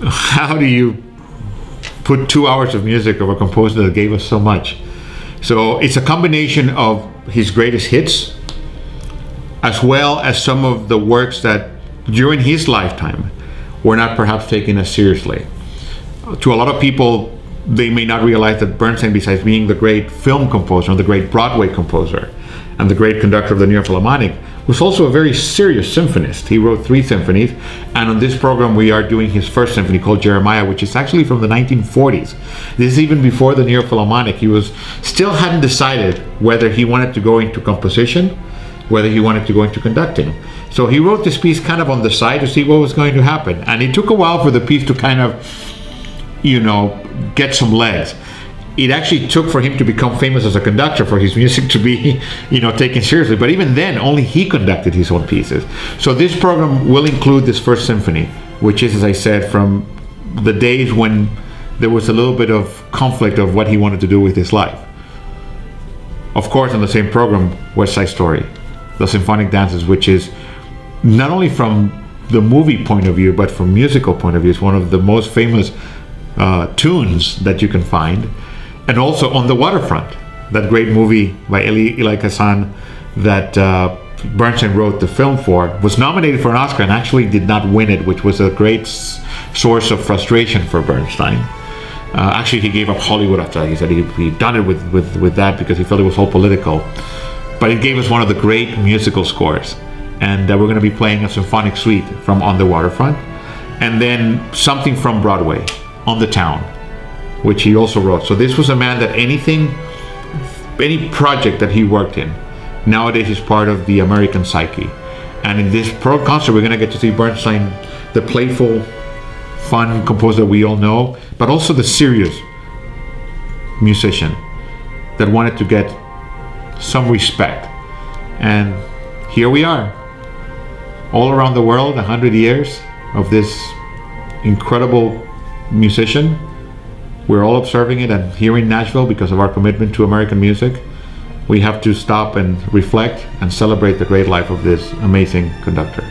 how do you put 2 hours of music of a composer that gave us so much? So it's a combination of his greatest hits, as well as some of the works that during his lifetime were not perhaps taken as seriously. To a lot of people, they may not realize that Bernstein, besides being the great film composer, the great Broadway composer, and the great conductor of the New York Philharmonic, was also a very serious symphonist. He wrote 3 symphonies, and on this program we are doing his first symphony called Jeremiah, which is actually from the 1940s. This is even before the New York Philharmonic. He still hadn't decided whether he wanted to go into composition, whether he wanted to go into conducting. So he wrote this piece kind of on the side to see what was going to happen. And it took a while for the piece to kind of, get some legs. It actually took for him to become famous as a conductor for his music to be, taken seriously. But even then, only he conducted his own pieces. So this program will include this first symphony, which is, as I said, from the days when there was a little bit of conflict of what he wanted to do with his life. Of course, on the same program, West Side Story, the symphonic dances, which is not only from the movie point of view, but from musical point of view, it's one of the most famous tunes that you can find. And also On the Waterfront, that great movie by Eli Kazan that Bernstein wrote the film for, was nominated for an Oscar and actually did not win it, which was a great source of frustration for Bernstein. Actually, he gave up Hollywood after that. He said he'd done it with that because he felt it was all political. But it gave us one of the great musical scores. And we're going to be playing a symphonic suite from On the Waterfront. And then something from Broadway, On the Town, which he also wrote. So this was a man that any project that he worked in, nowadays is part of the American psyche. And in this concert, we're going to get to see Bernstein, the playful, fun composer we all know, but also the serious musician that wanted to get some respect. And here we are, all around the world, 100 years of this incredible musician. We're all observing it, and here in Nashville, because of our commitment to American music, we have to stop and reflect and celebrate the great life of this amazing conductor.